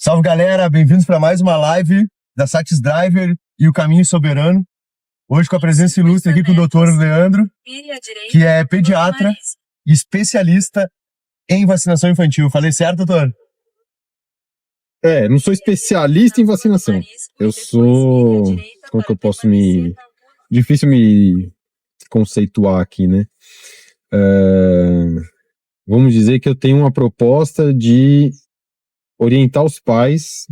Salve, galera! Bem-vindos para mais uma live da Satis Driver e o Caminho Soberano. Hoje com a presença ilustre aqui com o Dr. Leandro, que é pediatra e especialista em vacinação infantil. Falei certo, doutor? Não sou especialista em vacinação. Eu sou... Como que eu posso me... Difícil me conceituar aqui, né? Vamos dizer que eu tenho uma proposta de orientar os pais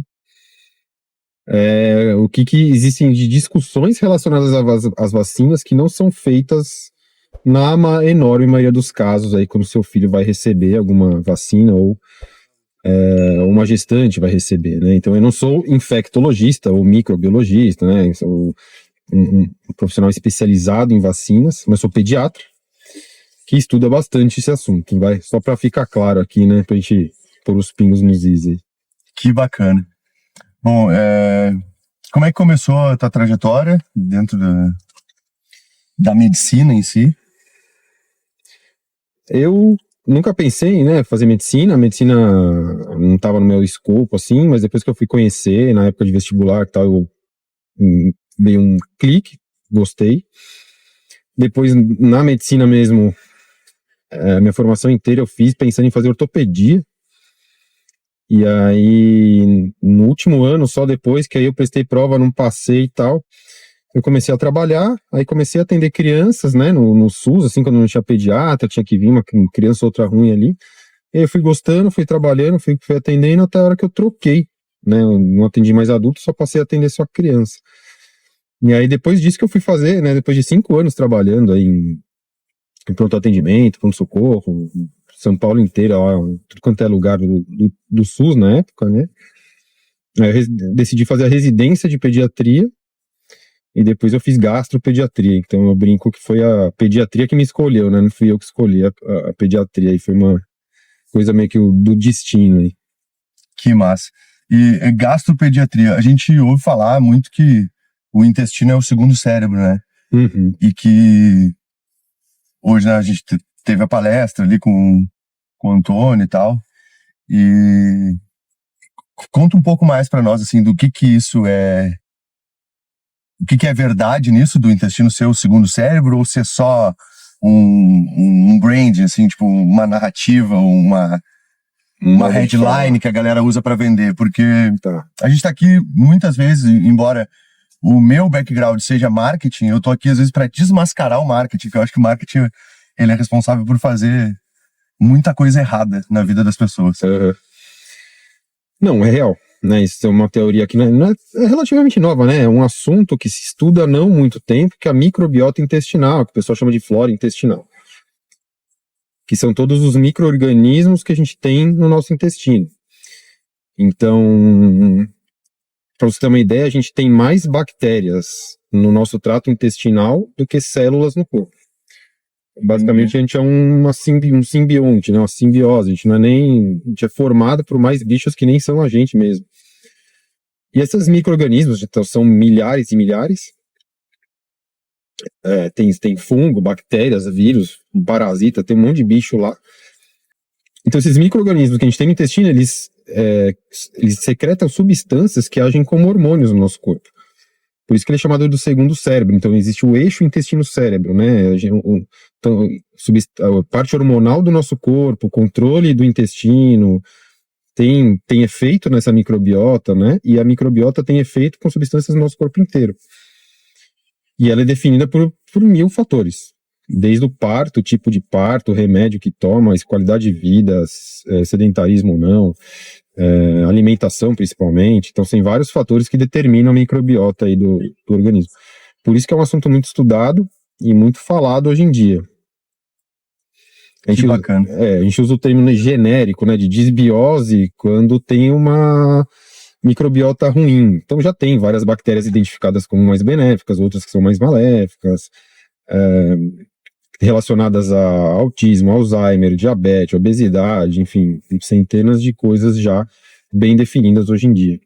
o que existem de discussões relacionadas às vacinas que não são feitas na enorme maioria dos casos aí quando seu filho vai receber alguma vacina ou uma gestante vai receber, né? Então eu não sou infectologista ou microbiologista, né? Eu sou um profissional especializado em vacinas, mas sou pediatra que estuda bastante esse assunto, vai? Só para ficar claro aqui, né? Pra gente pôr os pingos nos is aí. Que bacana. Bom, como é que começou a tua trajetória dentro da medicina em si? Eu nunca pensei em fazer medicina. A medicina não estava no meu escopo, assim, mas depois que eu fui conhecer, na época de vestibular e tal, veio um clique, gostei. Depois, na medicina mesmo, a minha formação inteira eu fiz pensando em fazer ortopedia. E aí, no último ano, só depois que aí eu prestei prova, não passei e tal, eu comecei a trabalhar, aí comecei a atender crianças, né, no SUS, assim, quando não tinha pediatra, tinha que vir uma criança outra ruim ali. E aí eu fui gostando, fui trabalhando, fui atendendo até a hora que eu troquei, né, eu não atendi mais adulto, só passei a atender só criança. E aí depois disso que eu fui fazer, né, depois de 5 anos trabalhando aí em pronto atendimento, pronto-socorro, São Paulo inteira, lá, tudo quanto é lugar do SUS na época, né, aí eu decidi fazer a residência de pediatria. E depois eu fiz gastropediatria, então eu brinco que foi a pediatria que me escolheu, né? Não fui eu que escolhi a pediatria, e foi uma coisa meio que do destino aí. Que massa. E gastropediatria, a gente ouve falar muito que o intestino é o segundo cérebro, né? Uhum. E que hoje, né, a gente teve a palestra ali com o Antônio e tal, e conta um pouco mais para nós, assim, do que isso é. O que é verdade nisso, do intestino ser o segundo cérebro, ou se é só um brand, assim, tipo, uma narrativa, uma headline que a galera usa para vender, porque a gente tá aqui muitas vezes, embora o meu background seja marketing, eu tô aqui às vezes para desmascarar o marketing, que eu acho que o marketing ele é responsável por fazer muita coisa errada na vida das pessoas. Não, é real, né? Isso é uma teoria que não é relativamente nova, né? É um assunto que se estuda há não muito tempo, que é a microbiota intestinal, que o pessoal chama de flora intestinal, que são todos os micro-organismos que a gente tem no nosso intestino. Então, para você ter uma ideia, a gente tem mais bactérias no nosso trato intestinal do que células no corpo. Basicamente, a gente é um simbionte, né? Uma simbiose. A gente não é nem... A gente é formado por mais bichos que nem são a gente mesmo. E esses micro-organismos, então, são milhares e milhares. Tem fungo, bactérias, vírus, parasita, tem um monte de bicho lá. Então, esses micro-organismos que a gente tem no intestino, eles secretam substâncias que agem como hormônios no nosso corpo. Por isso que ele é chamado do segundo cérebro. Então, existe o eixo intestino-cérebro, né? Então, a parte hormonal do nosso corpo, o controle do intestino, tem efeito nessa microbiota, né? E a microbiota tem efeito com substâncias no nosso corpo inteiro. E ela é definida por 1000 fatores. Desde o parto, o tipo de parto, o remédio que toma, qualidade de vida, sedentarismo ou não, alimentação principalmente. Então, tem vários fatores que determinam a microbiota aí do organismo. Por isso que é um assunto muito estudado e muito falado hoje em dia. Que bacana. A gente usa o termo genérico, né, de disbiose, quando tem uma microbiota ruim. Então já tem várias bactérias identificadas como mais benéficas, outras que são mais maléficas, relacionadas a autismo, Alzheimer, diabetes, obesidade, enfim, centenas de coisas já bem definidas hoje em dia.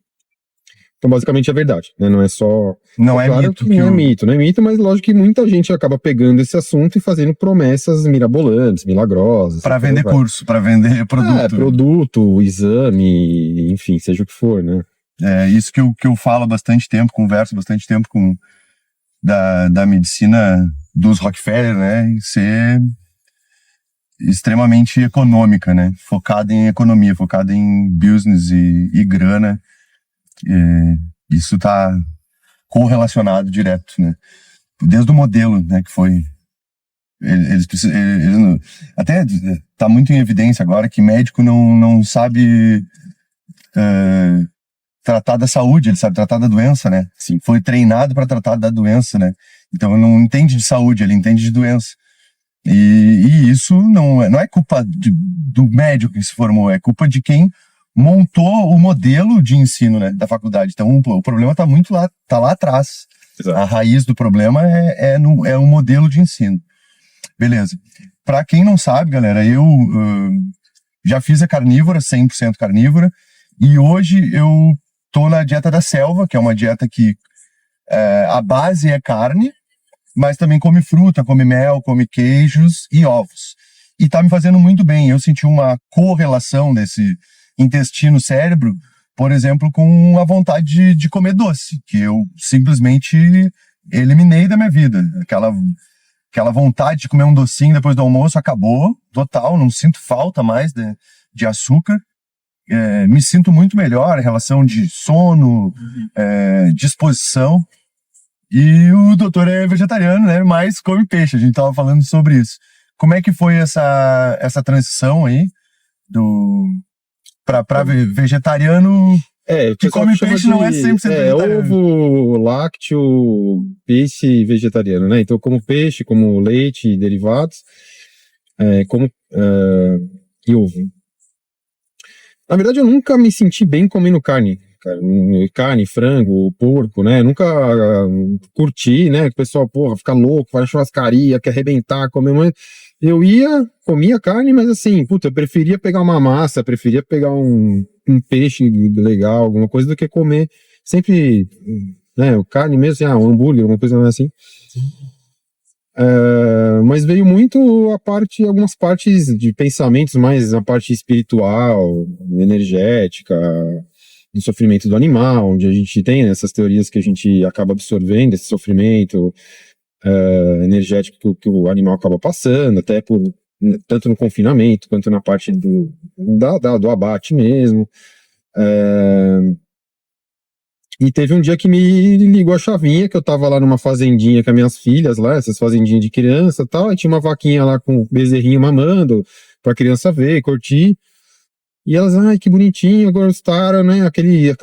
Então, basicamente, é verdade, né? Não é só... Não é claro mito. que não é mito, mas lógico que muita gente acaba pegando esse assunto e fazendo promessas mirabolantes, milagrosas. Para vender curso, para vender produto. Produto, exame, enfim, seja o que for, né? É isso que eu falo há bastante tempo, converso bastante tempo com da medicina dos Rockefeller, né? E ser extremamente econômica, né? Focada em economia, focada em business e grana. Isso está correlacionado direto, né? Desde o modelo, né? Que foi... até está muito em evidência agora que médico não sabe tratar da saúde, ele sabe tratar da doença, né? Sim. Foi treinado para tratar da doença, né? Então ele não entende de saúde, ele entende de doença. E isso não é culpa do médico que se formou, é culpa de quem montou o modelo de ensino, né, da faculdade. Então o problema está muito lá, tá lá atrás. Exato. A raiz do problema é o modelo de ensino. Beleza. Para quem não sabe, galera, eu já fiz a carnívora, 100% carnívora, e hoje eu tô na dieta da selva, que é uma dieta que a base é carne, mas também come fruta, come mel, come queijos e ovos. E tá me fazendo muito bem. Eu senti uma correlação desse intestino-cérebro, por exemplo, com a vontade de comer doce, que eu simplesmente eliminei da minha vida. Aquela vontade de comer um docinho depois do almoço acabou, total, não sinto falta mais de açúcar. Me sinto muito melhor em relação de sono, disposição. E o doutor é vegetariano, né? Mas come peixe. A gente tava falando sobre isso. Como é que foi essa transição aí pra vegetariano que come peixe não é 100% vegetariano? Ovo, lácteo, peixe vegetariano, né? Então eu como peixe, como leite e derivados, e ovo. Na verdade, eu nunca me senti bem comendo carne. Carne, frango, porco, né? Nunca curti, né? O pessoal, porra, fica louco, faz churrascaria, quer arrebentar, comer mais. Eu comia carne, mas assim, puta, eu preferia pegar uma massa, preferia pegar um peixe legal, alguma coisa, do que comer sempre, né? Carne mesmo, assim, um hambúrguer, alguma coisa assim. Mas veio muito algumas partes de pensamentos, mais a parte espiritual, energética, do sofrimento do animal, onde a gente tem essas teorias que a gente acaba absorvendo esse sofrimento energético que o animal acaba passando, até tanto no confinamento quanto na parte do abate mesmo. E teve um dia que me ligou a chavinha, que eu tava lá numa fazendinha com as minhas filhas lá, essas fazendinhas de criança e tal, e tinha uma vaquinha lá com o bezerrinho mamando, pra criança ver, curtir. E elas, ai, que bonitinho, gostaram, né? Aquele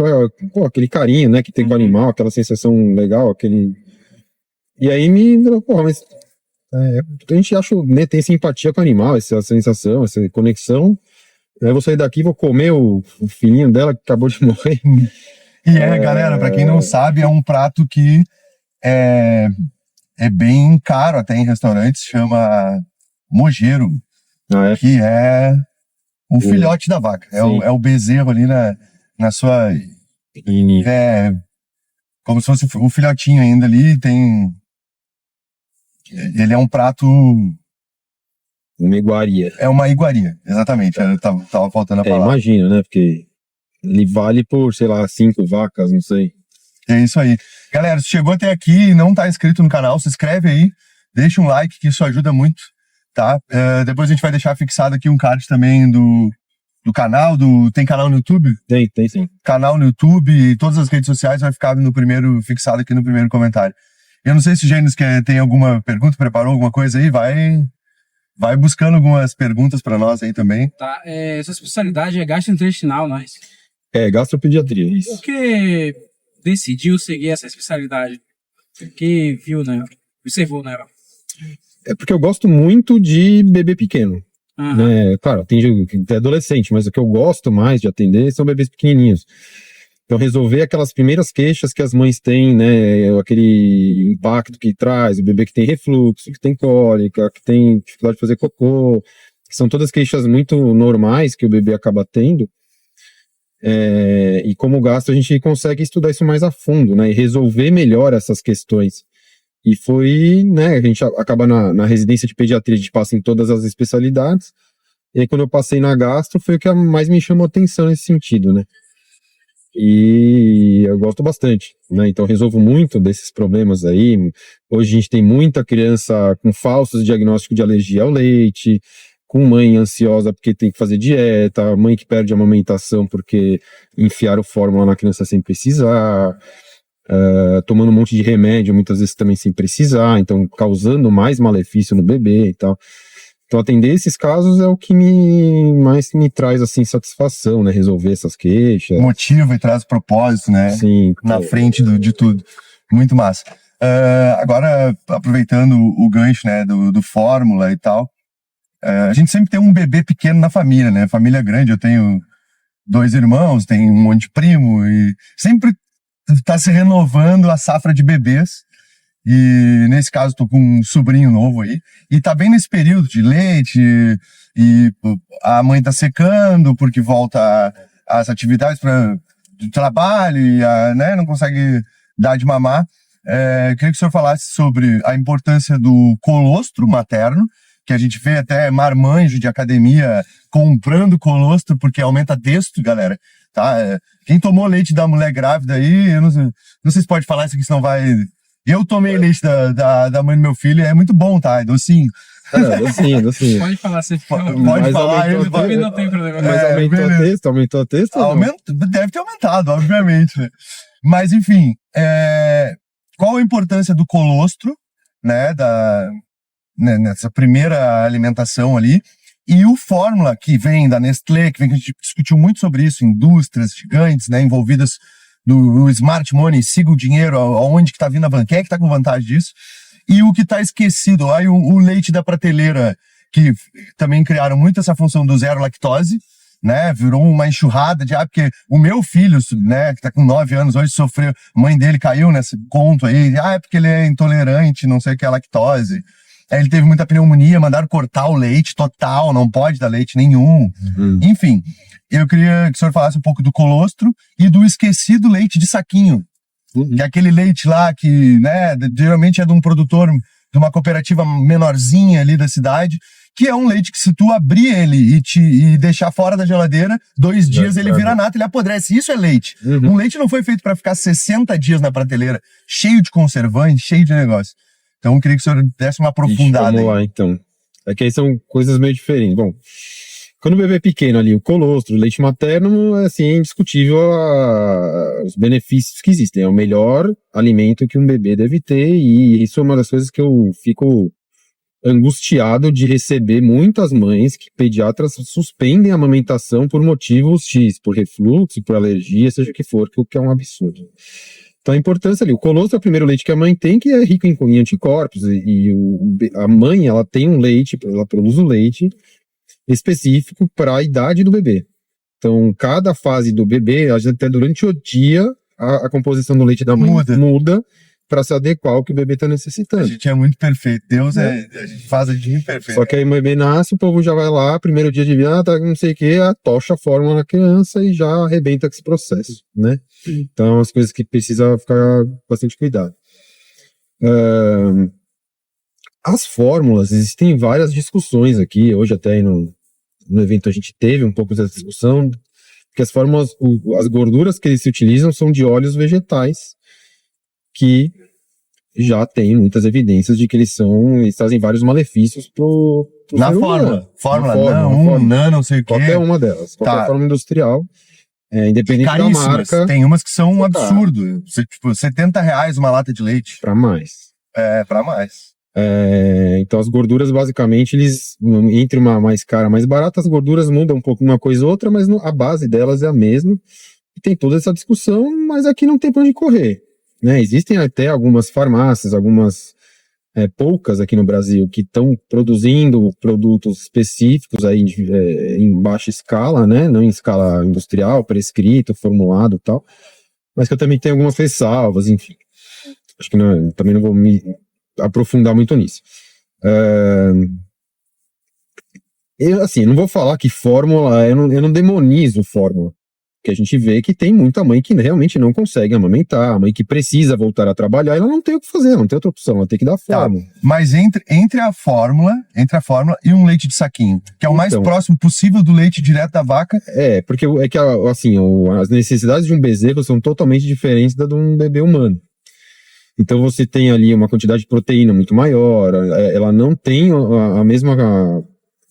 carinho, né, que tem com o animal, aquela sensação legal, E aí me falou, porra, mas a gente acha, né, tem simpatia com o animal, essa sensação, essa conexão. Aí eu vou sair daqui, vou comer o filhinho dela que acabou de morrer. Galera, pra quem não sabe, é um prato que é bem caro até em restaurantes, chama mojeiro, que é o filhote da vaca. É o bezerro ali na sua... como se fosse o filhotinho ainda ali, ele é um prato... Uma iguaria. É uma iguaria, exatamente. Tava faltando a palavra. Imagino, né? Porque ele vale por, sei lá, 5 vacas, não sei. É isso aí. Galera, se chegou até aqui e não tá inscrito no canal, se inscreve aí, deixa um like, que isso ajuda muito, tá? Depois a gente vai deixar fixado aqui um card também do canal, tem canal no YouTube? Tem sim. Canal no YouTube e todas as redes sociais vai ficar fixado aqui no primeiro comentário. Eu não sei se o Gênesis tem alguma pergunta, preparou alguma coisa aí, vai buscando algumas perguntas para nós aí também. Tá, sua especialidade é gastrointestinal, não é isso? Gastropediatria, isso. Por que decidiu seguir essa especialidade? Que viu, né? Observou nela? É porque eu gosto muito de bebê pequeno. Uhum. Né? Claro, atende até adolescente, mas o que eu gosto mais de atender são bebês pequenininhos. Então, resolver aquelas primeiras queixas que as mães têm, né? Aquele impacto que traz, o bebê que tem refluxo, que tem cólica, que tem dificuldade de fazer cocô, que são todas queixas muito normais que o bebê acaba tendo. E como gastro, a gente consegue estudar isso mais a fundo, né? E resolver melhor essas questões. E foi, né? A gente acaba na residência de pediatria, a gente passa em todas as especialidades. E aí, quando eu passei na gastro, foi o que mais me chamou atenção nesse sentido, né? E eu gosto bastante, né? Então, resolvo muito desses problemas aí. Hoje a gente tem muita criança com falsos diagnósticos de alergia ao leite, com mãe ansiosa porque tem que fazer dieta, mãe que perde a amamentação porque enfiaram fórmula na criança sem precisar, tomando um monte de remédio, muitas vezes também sem precisar, então causando mais malefício no bebê e tal. Então, atender esses casos é o que mais me traz, assim, satisfação, né? Resolver essas queixas. Motiva e traz propósito, né? Sim. Na frente de tudo. Muito massa. Agora, aproveitando o gancho, né, do fórmula e tal, a gente sempre tem um bebê pequeno na família, né? Família grande, eu tenho 2 irmãos, tenho um monte de primo, e sempre tá se renovando a safra de bebês. E nesse caso tô com um sobrinho novo aí, e tá bem nesse período de leite, e a mãe tá secando porque volta às atividades de trabalho, e né, não consegue dar de mamar. Queria que o senhor falasse sobre a importância do colostro materno, que a gente vê até marmanjo de academia comprando colostro porque aumenta texto, galera. Tá? Quem tomou leite da mulher grávida aí, eu não sei se pode falar isso aqui, senão vai... Eu tomei leite da mãe do meu filho, é muito bom, tá? É docinho. Docinho. Pode falar, você Pode falar. Ele não tem problema. Mas aumentou o texto? Deve ter aumentado, obviamente. Né? Mas, enfim, qual a importância do colostro, né, nessa primeira alimentação ali, e o fórmula que vem da Nestlé, que a gente discutiu muito sobre isso, indústrias gigantes, né, envolvidas do smart money, siga o dinheiro, aonde que tá vindo a banca, quem é que tá com vantagem disso, e o que tá esquecido, aí o leite da prateleira, que também criaram muito essa função do zero lactose, né, virou uma enxurrada de, porque o meu filho, né, que tá com 9 anos hoje, sofreu, a mãe dele caiu nesse conto aí, é porque ele é intolerante, não sei o que é lactose, aí ele teve muita pneumonia, mandaram cortar o leite total, não pode dar leite nenhum, enfim. Eu queria que o senhor falasse um pouco do colostro e do esquecido leite de saquinho. Que é aquele leite lá que, né, geralmente é de um produtor, de uma cooperativa menorzinha ali da cidade, que é um leite que, se tu abrir ele e deixar fora da geladeira, 2 dias ele vira nata, ele apodrece. Isso é leite. Um leite não foi feito para ficar 60 dias na prateleira, cheio de conservante, cheio de negócio. Então eu queria que o senhor desse uma aprofundada. Vamos lá, então. É que aí são coisas meio diferentes. Bom, quando o bebê é pequeno ali, o colostro, o leite materno, é assim, indiscutível os benefícios que existem. É o melhor alimento que um bebê deve ter, e isso é uma das coisas que eu fico angustiado de receber muitas mães que pediatras suspendem a amamentação por motivos X, por refluxo, por alergia, seja o que for, que é um absurdo. Então a importância ali, o colostro é o primeiro leite que a mãe tem, que é rico em anticorpos, a mãe, ela tem um leite, ela produz o leite específico para a idade do bebê. Então, cada fase do bebê, até durante o dia, a composição do leite da mãe muda para se adequar ao que o bebê está necessitando. A gente é muito perfeito. Deus a gente faz a gente perfeito. Só que aí o bebê nasce, o povo já vai lá, primeiro dia de vida, tá, não sei o que, tocha a fórmula na criança e já arrebenta com esse processo, né? Então, as coisas que precisa ficar bastante cuidado. As fórmulas, existem várias discussões aqui, hoje até no evento a gente teve um pouco dessa discussão, que as fórmulas, as gorduras que eles se utilizam são de óleos vegetais, que já tem muitas evidências de que eles trazem vários malefícios pro na fórmula, não sei o quê. Qualquer uma delas, qualquer forma industrial, independente da marca. Tem umas que são um absurdo, tipo, R$70 uma lata de leite. Para mais. Para mais. Então as gorduras basicamente, entre uma mais cara e mais barata, as gorduras mudam um pouco uma coisa ou outra, mas a base delas é a mesma, e tem toda essa discussão, mas aqui não tem pra onde correr, né? Existem até algumas farmácias, poucas aqui no Brasil, que estão produzindo produtos específicos aí em baixa escala, né? Não em escala industrial, prescrito, formulado e tal, mas que eu também tenho algumas ressalvas, enfim. Acho que também não vou me aprofundar muito nisso. Eu não vou falar que fórmula, eu não demonizo fórmula, Porque a gente vê que tem muita mãe que realmente não consegue amamentar, a mãe que precisa voltar a trabalhar, ela não tem o que fazer, não tem outra opção, ela tem que dar fórmula. Mas entre a fórmula e um leite de saquinho, que é o mais Então. próximo possível do leite direto da vaca. Porque é que, assim, as necessidades de um bezerro são totalmente diferentes da de um bebê humano. Então você tem ali uma quantidade de proteína muito maior, ela não tem a mesma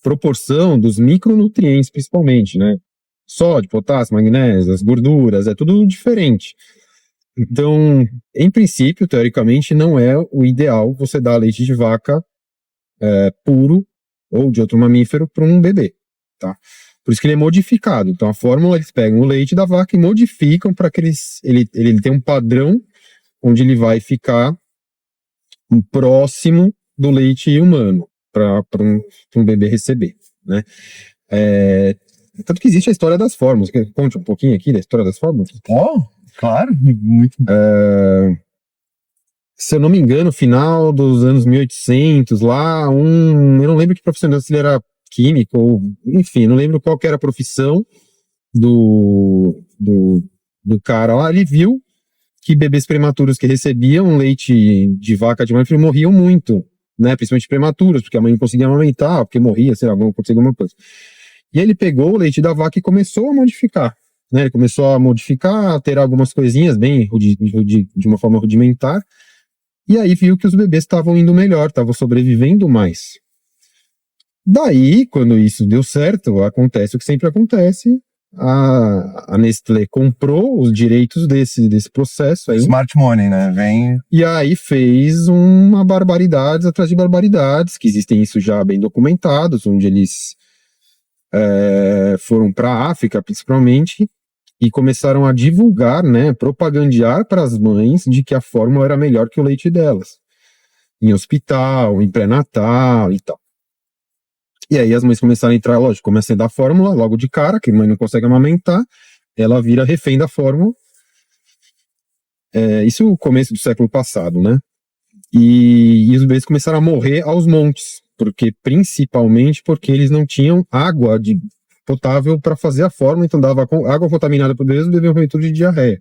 proporção dos micronutrientes, principalmente, né? Sódio, potássio, magnésio, as gorduras, é tudo diferente. Então, em princípio, teoricamente, não é o ideal você dar leite de vaca puro ou de outro mamífero para um bebê, tá? Por isso que ele é modificado. Então, a fórmula, eles pegam o leite da vaca e modificam para que ele tenha um padrão onde ele vai ficar próximo do leite humano para um bebê receber, né? Tanto que existe a história das fórmulas. Conte um pouquinho aqui da história das fórmulas. Claro, muito. Se eu não me engano, final dos anos 1800, lá, eu não lembro que profissão, se ele era químico, ou, enfim, não lembro qual que era a profissão do cara lá. Ele viu que bebês prematuros que recebiam leite de vaca de mamífero morriam muito, né? Principalmente prematuros, porque a mãe não conseguia amamentar, porque morria, sei lá, acontecia alguma coisa. E aí ele pegou o leite da vaca e começou a modificar, né? Ele começou a modificar, alterar algumas coisinhas bem de uma forma rudimentar, e aí viu que os bebês estavam indo melhor, estavam sobrevivendo mais. Daí, quando isso deu certo, acontece o que sempre acontece, a Nestlé comprou os direitos desse processo aí. Smart Money, né? Vem. E aí fez uma barbaridade atrás de barbaridades, que existem isso já bem documentados, onde eles foram para a África, principalmente, e começaram a divulgar, né, propagandear para as mães de que a fórmula era melhor que o leite delas. Em hospital, em pré-natal e tal. E aí as mães começaram a entrar, lógico, começa a dar fórmula logo de cara, que a mãe não consegue amamentar, ela vira refém da fórmula. Isso no começo do século passado, né? E os bebês começaram a morrer aos montes, principalmente porque eles não tinham água potável para fazer a fórmula, então dava água contaminada para o bebê, os bebês morriam tudo de diarreia.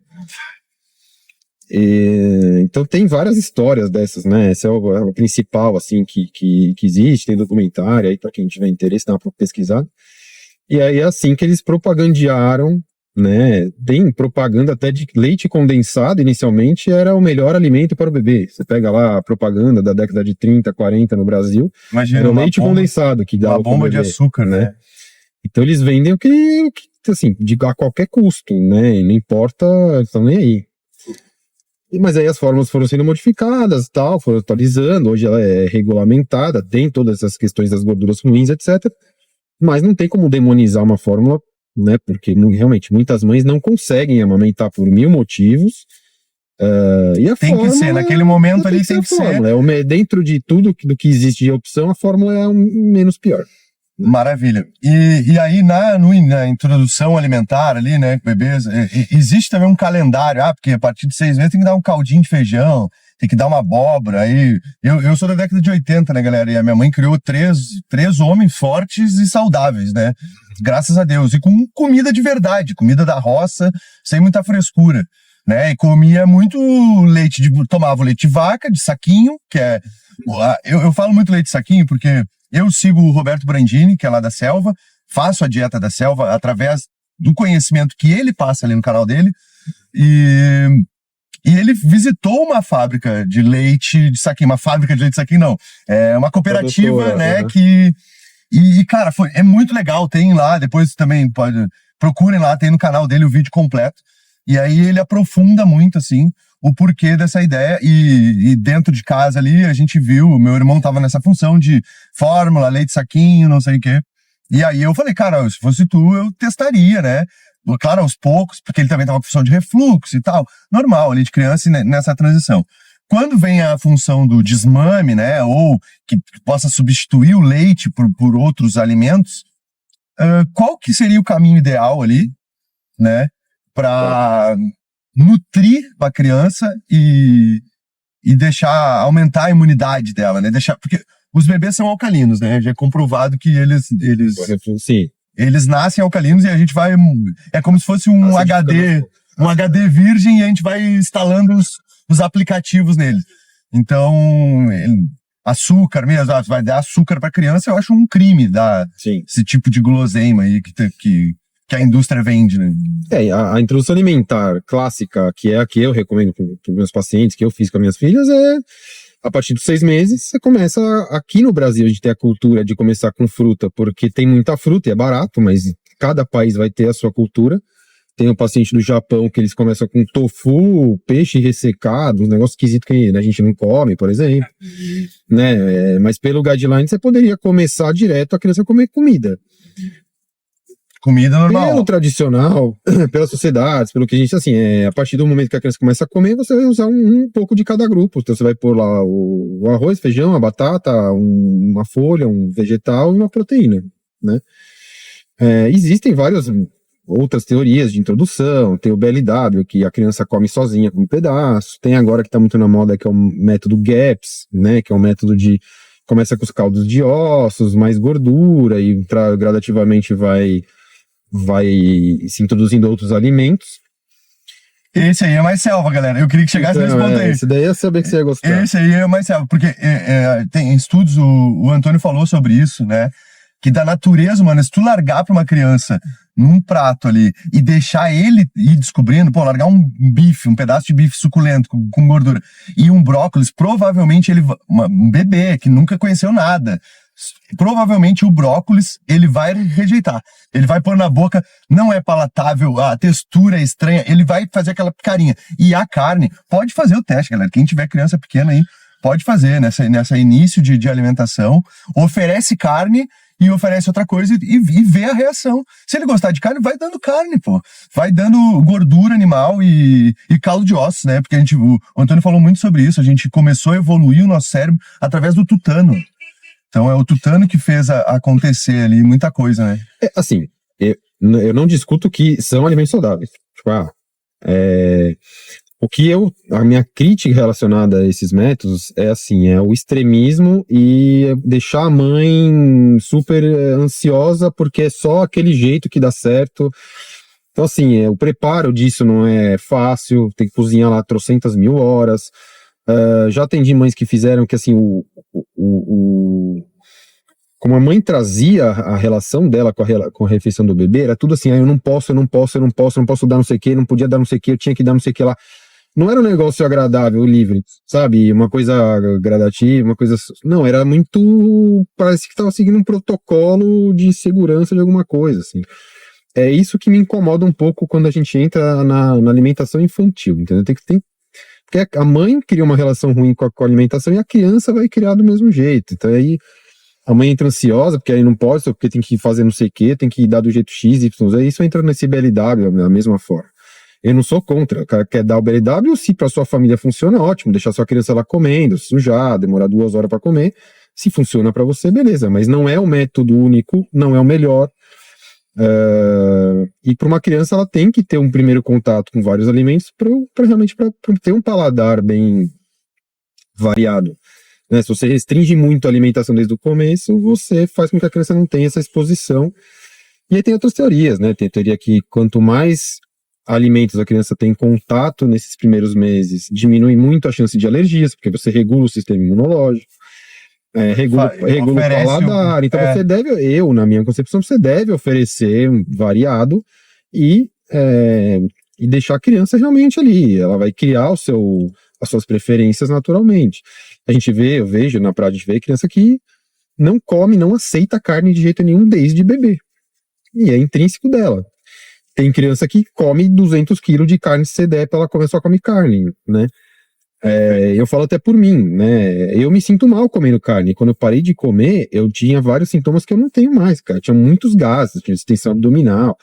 Então tem várias histórias dessas, né? Essa é o principal, assim, que existe, tem documentário aí para quem tiver interesse, dá para pesquisar. E aí é assim que eles propagandearam, né? Tem propaganda até de leite condensado, inicialmente era o melhor alimento para o bebê. Você pega lá a propaganda da década de 30, 40 no Brasil, Imagina, era o leite condensado que dava uma bomba de açúcar, né? Então eles vendem o que assim, a qualquer custo, né? E não importa, estão nem aí. Mas aí as fórmulas foram sendo modificadas, tal, foram atualizando, hoje ela é regulamentada, tem todas essas questões das gorduras ruins, etc. Mas não tem como demonizar uma fórmula, né? Porque realmente muitas mães não conseguem amamentar por mil motivos. E a tem fórmula, que ser, naquele momento ali tem que ser. Dentro de tudo do que existe de opção, a fórmula é o menos pior. Maravilha. E aí, na introdução alimentar ali, né, bebês, existe também um calendário, porque a partir de 6 meses tem que dar um caldinho de feijão, tem que dar uma abóbora, aí eu sou da década de 80, né, galera, e a minha mãe criou três homens fortes e saudáveis, né, graças a Deus, e com comida de verdade, comida da roça, sem muita frescura, né, e comia muito leite, tomava leite de vaca, de saquinho, que é, eu falo muito leite de saquinho porque eu sigo o Roberto Brandini, que é lá da Selva, faço a dieta da Selva através do conhecimento que ele passa ali no canal dele, e ele visitou uma fábrica de leite de saquinho, não, é uma cooperativa, produtora, né, cara, é muito legal, tem lá, depois também procurem lá, tem no canal dele o vídeo completo, e aí ele aprofunda muito, assim, o porquê dessa ideia, e dentro de casa ali a gente viu, meu irmão tava nessa função de fórmula, leite saquinho, não sei o quê, e aí eu falei, cara, se fosse tu, eu testaria, né, claro, aos poucos, porque ele também tava com função de refluxo e tal, normal ali de criança nessa transição. Quando vem a função do desmame, né, ou que possa substituir o leite por outros alimentos, qual que seria o caminho ideal ali, né, para nutrir a criança e aumentar a imunidade dela, né? Porque os bebês são alcalinos, né? Já é comprovado que eles... Sim. Eles nascem alcalinos e a gente vai... É como se fosse um HD virgem e a gente vai instalando os aplicativos nele. Então, açúcar mesmo, vai dar açúcar pra criança, eu acho um crime dar esse tipo de guloseima aí que a indústria vende, né? A introdução alimentar clássica, que é a que eu recomendo para os meus pacientes, que eu fiz com as minhas filhas, é a partir dos 6 meses, você começa, aqui no Brasil a gente tem a cultura de começar com fruta, porque tem muita fruta e é barato, mas cada país vai ter a sua cultura. Tem um paciente do Japão que eles começam com tofu, peixe ressecado, uns negócios esquisitos que a gente não come, por exemplo. Né? Mas pelo guideline você poderia começar direto a criança comer comida. Comida normal. Pelo tradicional, pelas sociedades, pelo que a gente, assim, a partir do momento que a criança começa a comer, você vai usar um pouco de cada grupo. Então você vai pôr lá o arroz, feijão, a batata, uma folha, um vegetal e uma proteína, né? Existem várias outras teorias de introdução, tem o BLW, que a criança come sozinha com um pedaço, tem agora que está muito na moda, que é o método GAPS, né, que é um método de começa com os caldos de ossos, mais gordura, e gradativamente vai se introduzindo outros alimentos. Esse aí é mais selva, galera. Eu queria que chegasse nesse ponto aí. Esse daí eu sabia que você ia gostar. Esse aí é mais selva, porque tem estudos, o Antônio falou sobre isso, né? Que da natureza, mano, se tu largar pra uma criança num prato ali e deixar ele ir descobrindo, largar um bife, um pedaço de bife suculento com gordura e um brócolis, provavelmente um bebê que nunca conheceu nada, provavelmente o brócolis ele vai rejeitar, ele vai pôr na boca, não é palatável, a textura é estranha, ele vai fazer aquela carinha. E a carne, pode fazer o teste, galera, quem tiver criança pequena aí, pode fazer nessa início de alimentação, oferece carne e oferece outra coisa e vê a reação. Se ele gostar de carne, vai dando carne, pô. Vai dando gordura animal e caldo de ossos, né? Porque o Antônio falou muito sobre isso. A gente começou a evoluir o nosso cérebro através do tutano. Então é o tutano que fez acontecer ali muita coisa, né? Assim, eu não discuto que são alimentos saudáveis. Tipo, a minha crítica relacionada a esses métodos é assim, é o extremismo e deixar a mãe super ansiosa porque é só aquele jeito que dá certo. Então assim, o preparo disso não é fácil, tem que cozinhar lá 300.000 horas. Já atendi mães que fizeram que assim, como a mãe trazia a relação dela com a refeição do bebê, era tudo assim, eu não posso dar não sei o que, não podia dar não sei o que, eu tinha que dar não sei o que lá. Não era um negócio agradável, livre, sabe? Uma coisa gradativa, uma coisa... Não, era muito... Parece que estava seguindo um protocolo de segurança de alguma coisa, assim. É isso que me incomoda um pouco quando a gente entra na alimentação infantil, entendeu? Porque a mãe cria uma relação ruim com a alimentação e a criança vai criar do mesmo jeito. Então aí a mãe entra ansiosa, porque aí não pode, porque tem que fazer não sei o quê, tem que dar do jeito X, Y, aí isso entra nesse BLW da mesma forma. Eu não sou contra, o cara quer dar o BLW, se para sua família funciona, ótimo, deixar sua criança lá comendo, sujar, demorar 2 horas para comer, se funciona para você, beleza, mas não é o método único, não é o melhor, e para uma criança ela tem que ter um primeiro contato com vários alimentos para realmente ter um paladar bem variado, né? Se você restringe muito a alimentação desde o começo, você faz com que a criança não tenha essa exposição. E aí tem outras teorias, né? Tem a teoria que quanto mais alimentos a criança tem contato nesses primeiros meses, diminui muito a chance de alergias, porque você regula o sistema imunológico, regula o paladar. Então você deve, na minha concepção, você deve oferecer um variado e deixar a criança realmente ali. Ela vai criar as suas preferências naturalmente. Eu vejo na prática, a gente vê criança que não come, não aceita carne de jeito nenhum desde bebê. E é intrínseco dela. Tem criança que come 200 quilos de carne, se você der pra ela comer, só come carne, né? Eu falo até por mim, né? Eu me sinto mal comendo carne. Quando eu parei de comer, eu tinha vários sintomas que eu não tenho mais, cara. Tinha muitos gases, tinha distensão abdominal,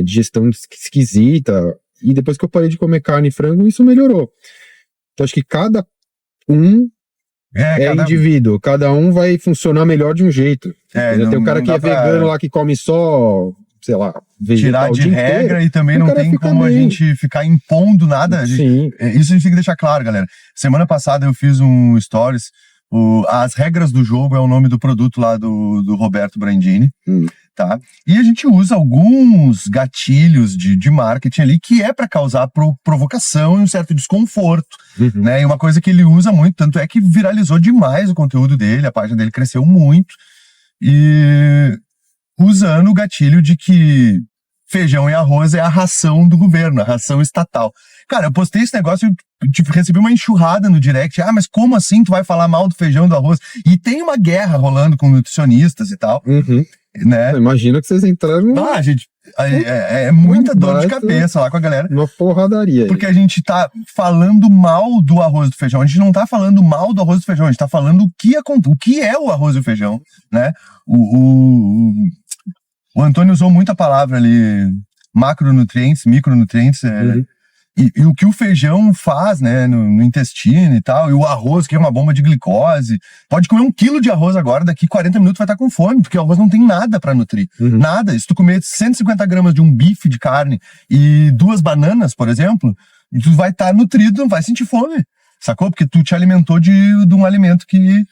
digestão esquisita. E depois que eu parei de comer carne e frango, isso melhorou. Então acho que cada indivíduo, cada um vai funcionar melhor de um jeito. Tem o cara que é vegano lá, que come só, sei lá, vegetal, tirar de regra inteiro, e também não tem como a gente ficar impondo nada. Isso a gente tem que deixar claro, galera. Semana passada eu fiz um stories, As Regras do Jogo é o nome do produto lá do Roberto Brandini. tá? E a gente usa alguns gatilhos de marketing ali que é para causar provocação e um certo desconforto, né? E uma coisa que ele usa muito, tanto é que viralizou demais o conteúdo dele, a página dele cresceu muito, e usando o gatilho de que feijão e arroz é a ração do governo, a ração estatal. Cara, eu postei esse negócio e tipo, recebi uma enxurrada no direct. Ah, mas como assim tu vai falar mal do feijão e do arroz? E tem uma guerra rolando com nutricionistas e tal, né? Imagina que vocês entraram Ah, gente, é muita dor de cabeça lá com a galera. numa porradaria. Porque a gente tá falando mal do arroz e do feijão. A gente não tá falando mal do arroz e do feijão, a gente tá falando o que é o arroz e o feijão, né? O Antônio usou muita palavra ali, macronutrientes, micronutrientes, e o que o feijão faz, né, no intestino e tal, e o arroz, que é uma bomba de glicose. Pode comer 1 quilo de arroz agora, daqui 40 minutos vai estar com fome, porque o arroz não tem nada pra nutrir. Nada. Se tu comer 150 gramas de um bife de carne e 2 bananas, por exemplo, tu vai estar nutrido, não vai sentir fome, sacou? Porque tu te alimentou de um alimento que...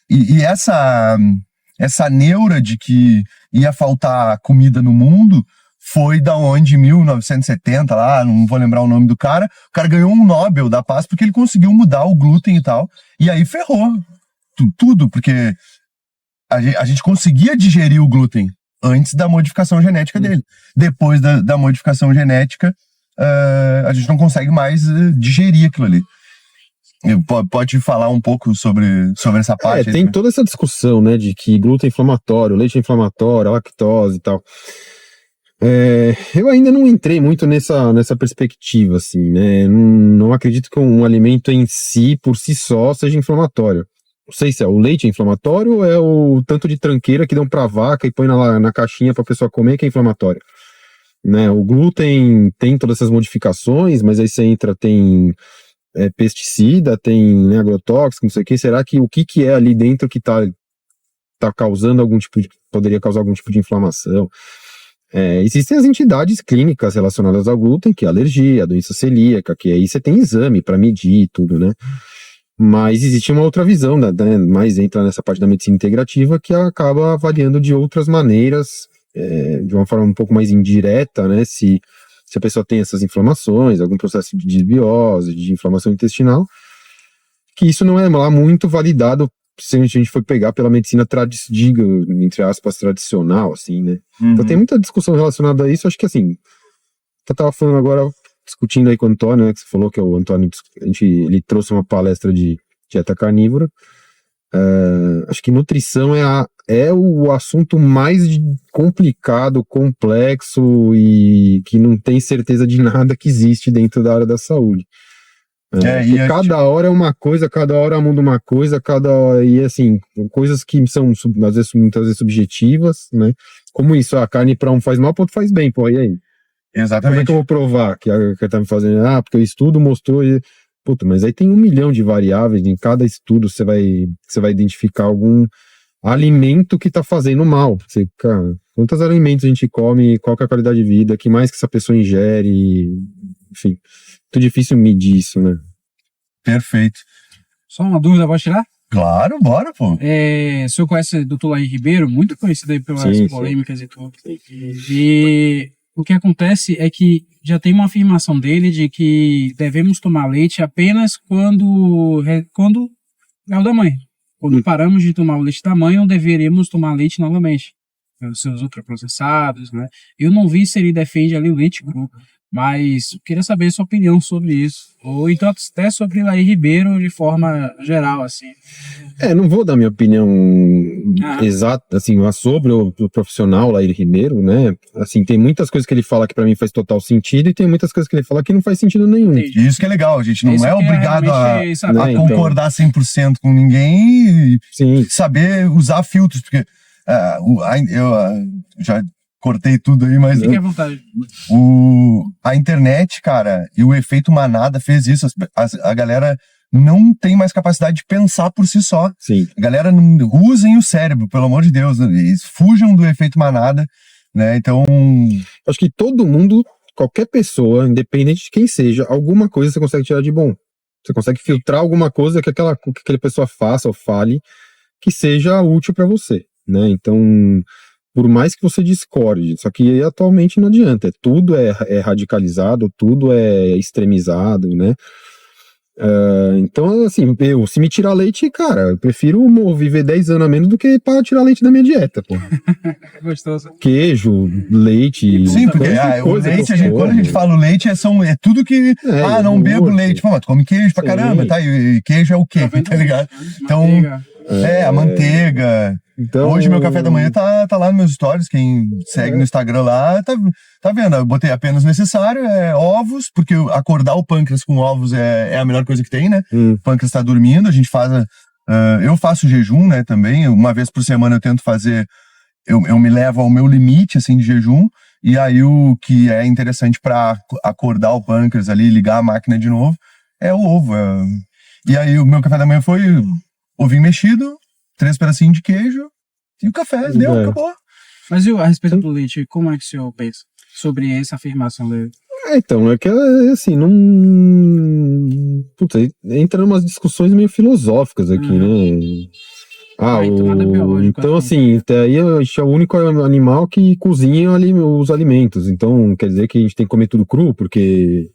E essa neura de que ia faltar comida no mundo foi da onde, em 1970, lá, não vou lembrar o nome do cara, o cara ganhou um Nobel da Paz porque ele conseguiu mudar o glúten e tal, e aí ferrou tudo, porque a gente conseguia digerir o glúten antes da modificação genética dele. Depois da modificação genética, a gente não consegue mais digerir aquilo ali. Pode falar um pouco sobre essa parte? Tem toda essa discussão, né, de que glúten é inflamatório, leite é inflamatório, lactose e tal. Eu ainda não entrei muito nessa perspectiva, assim, né, não acredito que um alimento em si, por si só, seja inflamatório. Não sei se é o leite é inflamatório ou é o tanto de tranqueira que dão pra vaca e põe na caixinha pra pessoa comer que é inflamatório. Né, o glúten tem todas essas modificações, mas aí você entra, tem... pesticida, tem, né, agrotóxico, não sei o que. Será que o que é ali dentro que tá causando poderia causar algum tipo de inflamação? Existem as entidades clínicas relacionadas ao glúten, que é a alergia, a doença celíaca, que aí você tem exame para medir tudo, né? Mas existe uma outra visão, né, mais entra nessa parte da medicina integrativa, que acaba avaliando de outras maneiras, de uma forma um pouco mais indireta, né, se a pessoa tem essas inflamações, algum processo de desbiose, de inflamação intestinal, que isso não é lá muito validado se a gente for pegar pela medicina entre aspas, tradicional, assim, né? Então tem muita discussão relacionada a isso, acho que assim, eu tava falando agora, discutindo aí com o Antônio, né, que você falou que é o Antônio, ele trouxe uma palestra de dieta carnívora. Acho que nutrição é o assunto mais complicado, complexo e que não tem certeza de nada que existe dentro da área da saúde. Cada hora é uma coisa, cada hora muda uma coisa, e assim, coisas que são muitas vezes subjetivas, né? Como isso, a carne para um faz mal, para outro faz bem, pô, e aí? Exatamente. Como é que eu vou provar que tá me fazendo? Porque o estudo mostrou... Puta, mas aí tem 1 milhão de variáveis, em cada estudo você vai identificar algum alimento que tá fazendo mal. Cara, quantos alimentos a gente come, qual que é a qualidade de vida, que mais que essa pessoa ingere, enfim, muito difícil medir isso, né? Perfeito. Só uma dúvida, pode tirar? Claro, bora, pô. O senhor conhece o Dr. Laí Ribeiro, muito conhecido aí pelas polêmicas e tudo. E o que acontece é que já tem uma afirmação dele de que devemos tomar leite apenas quando é o da mãe. Quando paramos de tomar o leite da mãe, não deveríamos tomar leite novamente. Os seus ultraprocessados, né? Eu não vi se ele defende ali o leite cru, mas eu queria saber a sua opinião sobre isso. Ou então até sobre Laí Ribeiro de forma geral, assim. Não vou dar minha opinião exata, assim, sobre o profissional Laí Ribeiro, né? Assim, tem muitas coisas que ele fala que pra mim faz total sentido e tem muitas coisas que ele fala que não faz sentido nenhum. Entendi. Isso que é legal, a gente não é obrigado a então, concordar 100% com ninguém e saber usar filtros, porque eu já cortei tudo aí, mas fique à vontade. A internet, cara, e o efeito manada fez isso. A galera não tem mais capacidade de pensar por si só. Sim. A galera usem o cérebro, pelo amor de Deus, fujam do efeito manada, né? Então, acho que todo mundo, qualquer pessoa, independente de quem seja, alguma coisa você consegue tirar de bom. Você consegue filtrar alguma coisa que aquela pessoa faça ou fale que seja útil para você, né? Então, por mais que você discorde, só que atualmente não adianta, tudo é radicalizado, tudo é extremizado, né? Então, assim, se me tirar leite, cara, eu prefiro viver 10 anos a menos do que para tirar leite da minha dieta, pô. Gostoso. Queijo, leite. Sim, porque o leite, quando a gente fala o leite, é tudo que. Não bebo leite. Pô, mas tu come queijo pra caramba, tá? E queijo é o quê? Tá ligado? Então. A manteiga. Então, hoje meu café da manhã tá lá nos meus stories, quem segue no Instagram lá, tá vendo, eu botei apenas necessário, ovos, porque acordar o pâncreas com ovos é a melhor coisa que tem, né? O pâncreas tá dormindo, a gente faz, eu faço jejum, né, também, uma vez por semana eu tento fazer, eu me levo ao meu limite, assim, de jejum, e aí o que é interessante para acordar o pâncreas ali, ligar a máquina de novo, é o ovo. E aí o meu café da manhã foi ovinho mexido, 3 pedacinhos de queijo e o café, acabou. Mas a respeito do leite, como é que o senhor pensa sobre essa afirmação dele? Então, é que assim, não. Puta, entra em umas discussões meio filosóficas aqui, né? Então, assim, aí a gente é o único animal que cozinha ali os alimentos. Então, quer dizer que a gente tem que comer tudo cru, porque.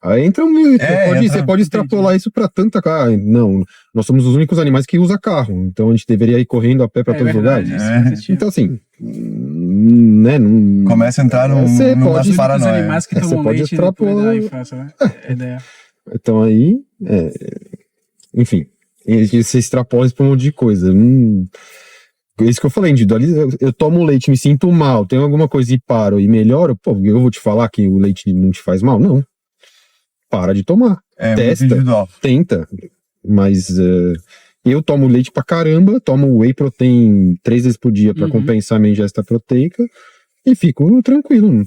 Aí entra você pode extrapolar isso pra tanta carro. Não, nós somos os únicos animais que usam carro, então a gente deveria ir correndo a pé pra todos os lugares. Então, assim, né? Começa a entrar numas paranoia. Você pode extrapolar. Então aí, enfim, você extrapola isso pra um monte de coisa. É isso que eu falei, individualiza. Eu tomo leite, me sinto mal, tenho alguma coisa e paro e melhoro, pô, eu vou te falar que o leite não te faz mal? Não. Para de tomar. Testa, tenta. Mas eu tomo leite pra caramba, tomo whey protein 3 vezes por dia pra compensar minha ingesta proteica e fico tranquilo,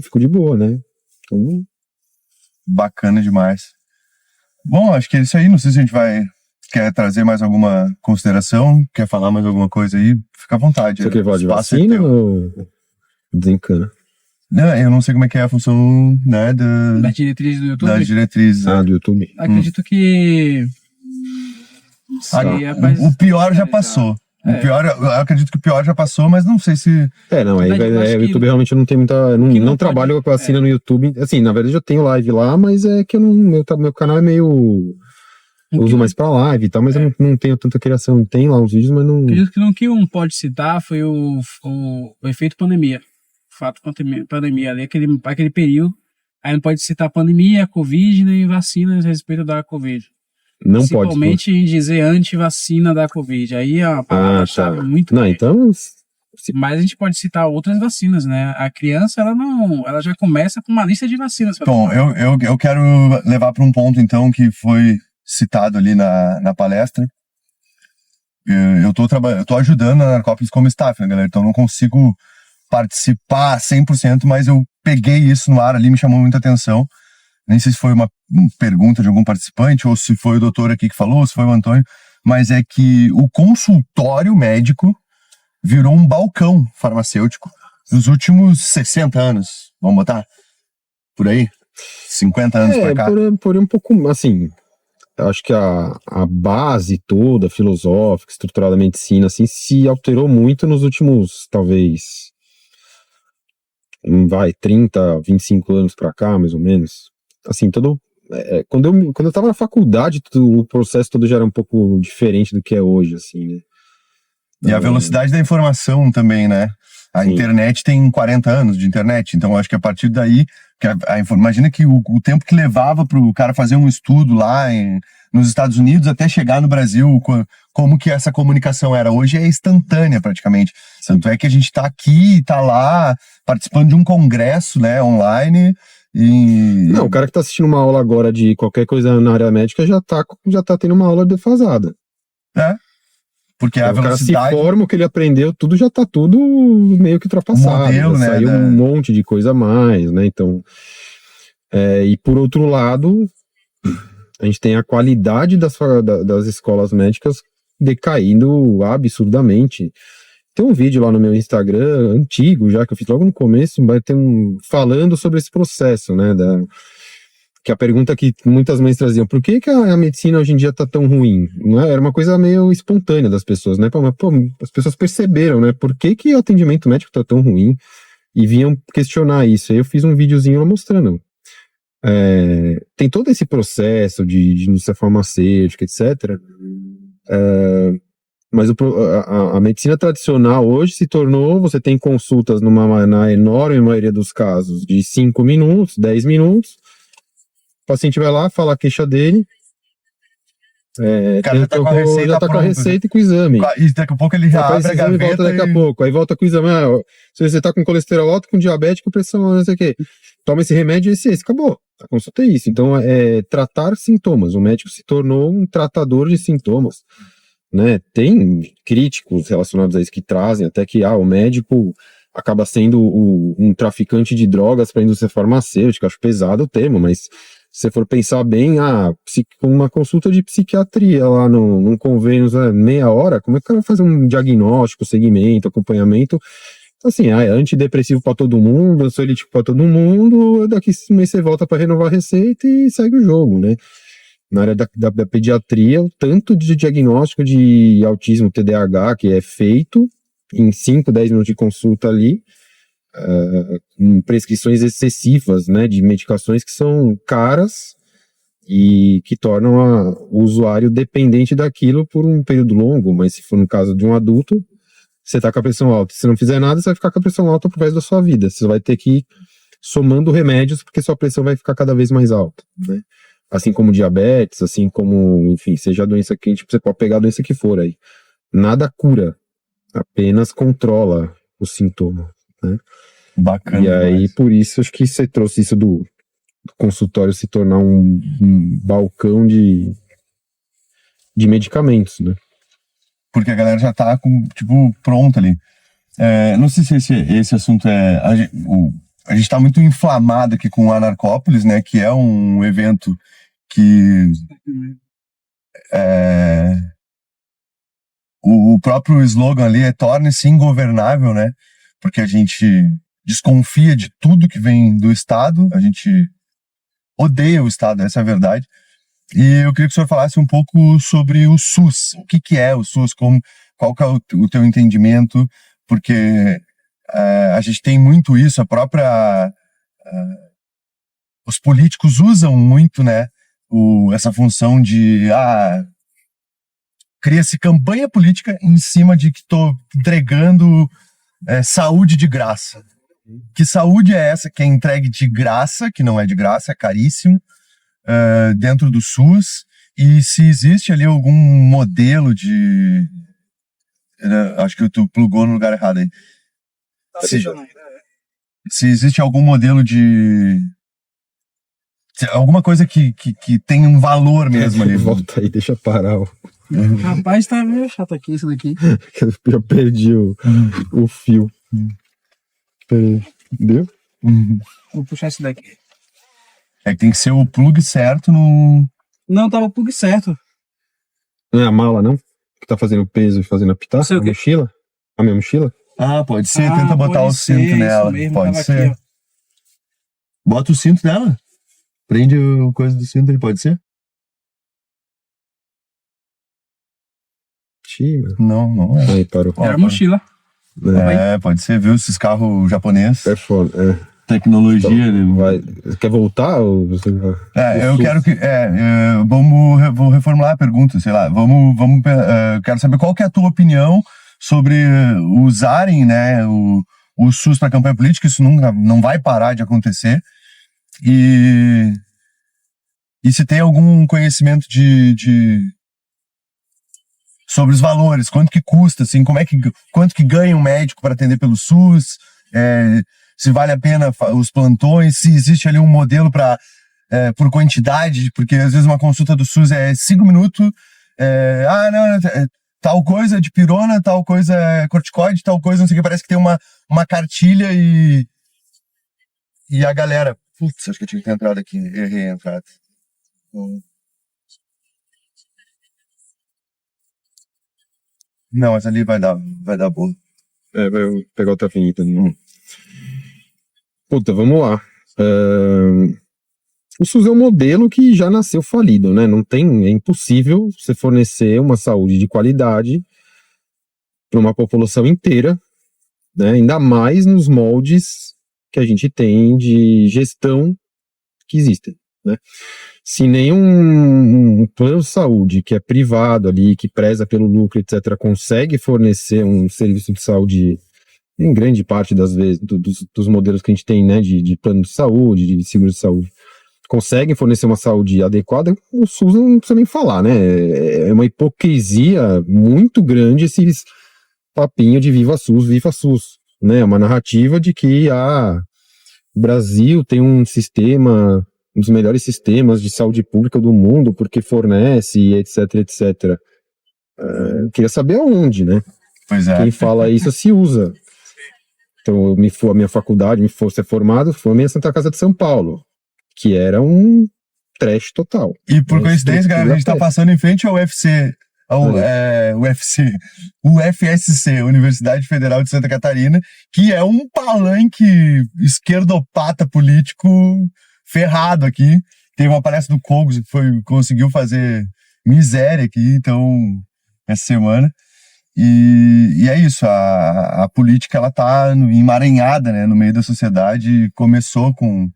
fico de boa, né? Então... Bacana demais. Bom, acho que é isso aí. Não sei se a gente quer trazer mais alguma consideração, quer falar mais alguma coisa aí, fica à vontade. Você quer falar de vacina ou desencana? Não, eu não sei como é que é a função, né, das diretrizes do YouTube. Das diretrizes. Do YouTube. Acredito que o pior já passou. Eu acredito que o pior já passou, mas não sei se... o YouTube realmente não tem muita... Não trabalho com vacina no YouTube. Assim, na verdade eu tenho live lá, mas é que meu canal é meio... Eu uso mais pra live e tal, mas eu não tenho tanta criação. Tem lá uns vídeos, mas não... Acredito que o que um pode citar foi o efeito pandemia. O fato pandemia ali, aquele período. Aí não pode citar pandemia, Covid, nem vacinas a respeito da Covid. Não pode. Principalmente em dizer anti-vacina da Covid. Aí é uma palavra-chave muito grande. Então... Mas a gente pode citar outras vacinas, né? A criança, ela já começa com uma lista de vacinas. Bom, eu quero levar para um ponto, então, que foi citado ali na palestra. Eu tô ajudando a Narcópolis como staff, né, galera? Então eu não consigo participar 100%, mas eu peguei isso no ar ali, me chamou muita atenção. Nem sei se foi uma pergunta de algum participante, ou se foi o doutor aqui que falou, ou se foi o Antônio, mas é que o consultório médico virou um balcão farmacêutico nos últimos 60 anos, vamos botar? Por aí? 50 anos pra cá. Por um pouco, assim, eu acho que a base toda, filosófica, estrutural da medicina, assim, se alterou muito nos últimos, talvez... 30, 25 anos pra cá, mais ou menos. Assim, quando eu tava na faculdade, o processo todo já era um pouco diferente do que é hoje, assim, né? E a velocidade da informação também, né? A internet tem 40 anos de internet, então eu acho que a partir daí, imagina que o tempo que levava pro cara fazer um estudo lá nos Estados Unidos até chegar no Brasil, como que essa comunicação era. Hoje é instantânea praticamente. Tanto é que a gente tá aqui, tá lá, participando de um congresso, né, online. Não, o cara que tá assistindo uma aula agora de qualquer coisa na área médica já tá tendo uma aula defasada. Porque a velocidade... O cara se forma, o que ele aprendeu, já tá tudo meio que ultrapassado. Modelo, né? Saiu um monte de coisa a mais, né? Então, e por outro lado, a gente tem a qualidade das escolas médicas decaindo absurdamente. Tem um vídeo lá no meu Instagram, antigo já, que eu fiz logo no começo, vai ter falando sobre esse processo, né? que a pergunta que muitas mães traziam, por que a medicina hoje em dia tá tão ruim? Não é? Era uma coisa meio espontânea das pessoas, né? Mas, pô, as pessoas perceberam, né? Por que o atendimento médico tá tão ruim? E vinham questionar isso. Aí eu fiz um videozinho lá mostrando. Tem todo esse processo de indústria farmacêutica, etc. Mas a medicina tradicional hoje se tornou, você tem consultas na enorme maioria dos casos de 5 minutos, 10 minutos, o paciente vai lá, fala a queixa dele, O cara já tá com a receita já tá com a pronta, receita e com o exame. E daqui a pouco ele já Faz abre a esse exame e volta gaveta daqui a pouco. Aí volta com o exame. Se você tá com colesterol alto, com diabetes, pressão, não sei o quê. Toma esse remédio, esse. Acabou. A consulta é isso. Então, tratar sintomas. O médico se tornou um tratador de sintomas. Né? Tem críticos relacionados a isso que trazem até que o médico acaba sendo um traficante de drogas para a indústria farmacêutica. Acho pesado o termo, mas se você for pensar bem, uma consulta de psiquiatria lá num convênio, meia hora, como é que o cara vai fazer um diagnóstico, segmento, acompanhamento? Então, assim, é antidepressivo para todo mundo, ansiolítico para todo mundo, daqui a mês você volta para renovar a receita e segue o jogo, né? Na área da pediatria, o tanto de diagnóstico de autismo, TDAH, que é feito em 5, 10 minutos de consulta ali, com prescrições excessivas, né, de medicações que são caras e que tornam o usuário dependente daquilo por um período longo, mas se for no caso de um adulto, você tá com a pressão alta. Se não fizer nada, você vai ficar com a pressão alta pro resto da sua vida. Você vai ter que ir somando remédios porque sua pressão vai ficar cada vez mais alta, né? Assim como diabetes, assim como, enfim, seja a doença que você pode pegar a doença que for aí. Nada cura, apenas controla o sintoma, né? Bacana. E aí, por isso, acho que você trouxe isso do consultório se tornar um balcão de medicamentos, né? Porque a galera já tá tipo, pronta ali. Não sei se esse assunto a gente tá muito inflamado aqui com o Anarcópolis, né? Que é um evento que o próprio slogan ali torne-se ingovernável, né? Porque a gente desconfia de tudo que vem do Estado, a gente odeia o Estado, essa é a verdade. E eu queria que o senhor falasse um pouco sobre o SUS. O que é o SUS? Qual que é o teu entendimento? Porque a gente tem muito isso, os políticos usam muito, né, essa função de cria-se campanha política em cima de que estou entregando saúde de graça. Que saúde é essa que é entregue de graça, que não é de graça, é caríssimo, dentro do SUS? E se existe ali algum modelo de... acho que tu plugou no lugar errado aí. Se existe algum modelo de... alguma coisa que tem um valor mesmo ali. Volta aí, deixa eu parar. Rapaz, tá meio chato aqui isso daqui. Eu perdi o fio. Peraí. Deu? Vou puxar esse daqui. É que tem que ser o plug certo no... Não, tava o plug certo. Não é a mala, não? Que tá fazendo peso e fazendo apitar? Sei o A quê? mochila? A minha mochila? Pode ser. Tenta botar o cinto isso nela. mesmo, Pode tava ser. aqui, ó. Bota o cinto nela. Prende a coisa do cinto aí, pode ser? Mochila? Não é. Aí, parou. Era a mochila. Pode ser, viu? Esses carros japoneses. É foda, Tecnologia. Vai. Quer voltar ou você vai? Eu quero que... vou reformular a pergunta, sei lá. Quero saber qual que é a tua opinião sobre usarem, né, o SUS para campanha política. Isso não vai parar de acontecer. E se tem algum conhecimento sobre os valores, quanto que custa, assim, quanto que ganha um médico para atender pelo SUS, se vale a pena os plantões, se existe ali um modelo por quantidade, porque às vezes uma consulta do SUS é 5 minutos, tal coisa de pirona, tal coisa é corticoide, tal coisa, não sei o que, parece que tem uma cartilha e a galera... Putz, acho que eu tinha que ter entrado aqui, errei a entrada. Não, mas ali vai dar boa. Vai pegar outra avenida. Puta, vamos lá. O SUS é um modelo que já nasceu falido, né? É impossível você fornecer uma saúde de qualidade para uma população inteira, né? Ainda mais nos moldes que a gente tem de gestão que existem, né? Se nenhum plano de saúde que é privado ali, que preza pelo lucro, etc., consegue fornecer um serviço de saúde, em grande parte das vezes, dos modelos que a gente tem, né, de plano de saúde, de seguro de saúde, conseguem fornecer uma saúde adequada, o SUS não precisa nem falar, né? É uma hipocrisia muito grande esses papinho de viva SUS, né? Uma narrativa de que o Brasil tem um dos melhores sistemas de saúde pública do mundo, porque fornece, etc, etc. Queria saber aonde, né? Pois é. Quem fala isso se usa. Então, a minha faculdade, me for ser formado, foi a minha Santa Casa de São Paulo, que era um trash total. E por coincidência, galera, a gente tá passando em frente ao UFC, o UFSC, Universidade Federal de Santa Catarina, que é um palanque esquerdopata político ferrado aqui. Teve uma palestra do Cogos que conseguiu fazer miséria aqui, então, essa semana. E é isso, a política, ela tá emaranhada, né, no meio da sociedade. Começou com,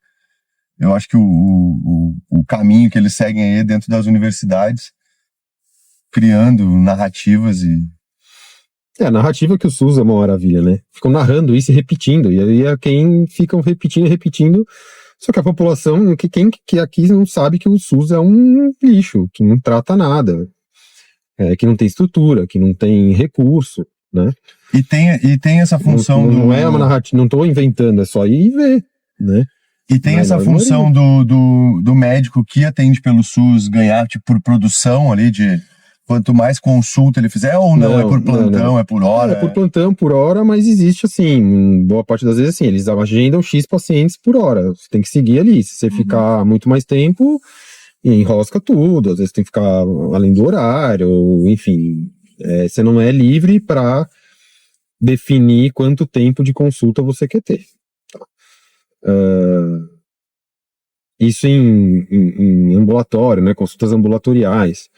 eu acho que o caminho que eles seguem aí dentro das universidades, criando narrativas e... A narrativa que o SUS é uma maravilha, né? Ficam narrando isso e repetindo, e aí quem ficam repetindo, só que a população, que aqui não sabe que o SUS é um lixo, que não trata nada, que não tem estrutura, que não tem recurso, né? E tem essa função não é uma narrativa, não estou inventando, é só ir e ver, né? E tem essa função do médico que atende pelo SUS ganhar, tipo, por produção ali de... Quanto mais consulta ele fizer, ou não é por plantão, é por hora? É por plantão, por hora, mas existe assim, boa parte das vezes assim, eles agendam X pacientes por hora, você tem que seguir ali, se você ficar muito mais tempo, enrosca tudo, às vezes tem que ficar além do horário, enfim, você não é livre para definir quanto tempo de consulta você quer ter. Isso em ambulatório, né, consultas ambulatoriais.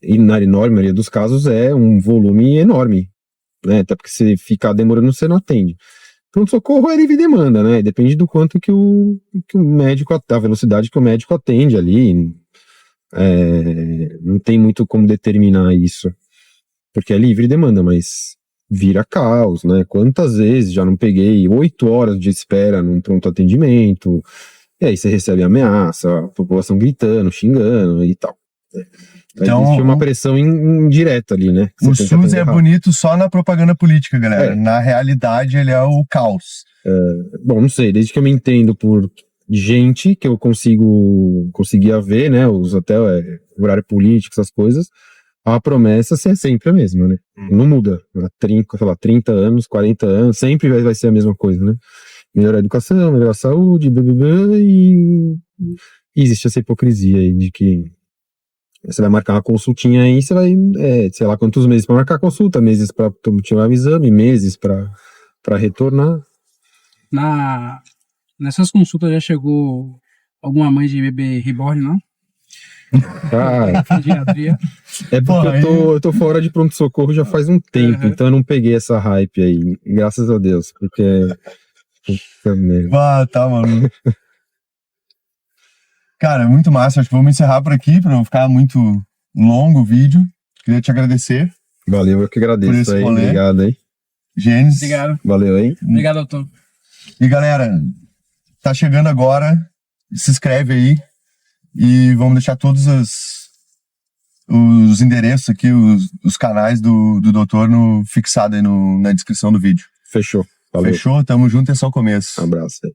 E na enorme maioria dos casos é um volume enorme, né? Até porque se ficar demorando você não atende. Pronto-socorro é livre demanda, né? Depende do quanto que o médico, a velocidade que o médico atende ali. Não tem muito como determinar isso, porque é livre demanda, mas vira caos, né? Quantas vezes já não peguei 8 horas de espera num pronto atendimento, e aí você recebe ameaça, a população gritando, xingando e tal. Então, existe uma pressão indireta ali, né? O SUS é bonito só na propaganda política, galera. Na realidade, ele é o caos. Bom, não sei, desde que eu me entendo por gente que eu conseguia ver, né? Até horário político, essas coisas, a promessa é sempre a mesma, né? Não muda. Há 30 anos, 40 anos, sempre vai ser a mesma coisa, né? Melhorar a educação, melhorar a saúde, e existe essa hipocrisia aí de que você vai marcar uma consultinha aí, você vai, sei lá quantos meses para marcar a consulta, meses para tirar o exame, meses para retornar. Nessas consultas já chegou alguma mãe de bebê reborn, não? Cara, pediatria. É porque eu tô fora de pronto-socorro já faz um tempo, então eu não peguei essa hype aí, graças a Deus, porque... Tá, mano. Cara, muito massa. Acho que vamos encerrar por aqui, pra não ficar muito longo o vídeo. Queria te agradecer. Valeu, eu que agradeço aí. Rolê. Obrigado aí. Gênesis. Obrigado. Valeu aí. Obrigado, doutor. E galera, tá chegando agora. Se inscreve aí. E vamos deixar todos os endereços aqui, os canais do doutor fixado aí na descrição do vídeo. Fechou. Valeu. Fechou? Tamo junto, é só o começo. Um abraço aí.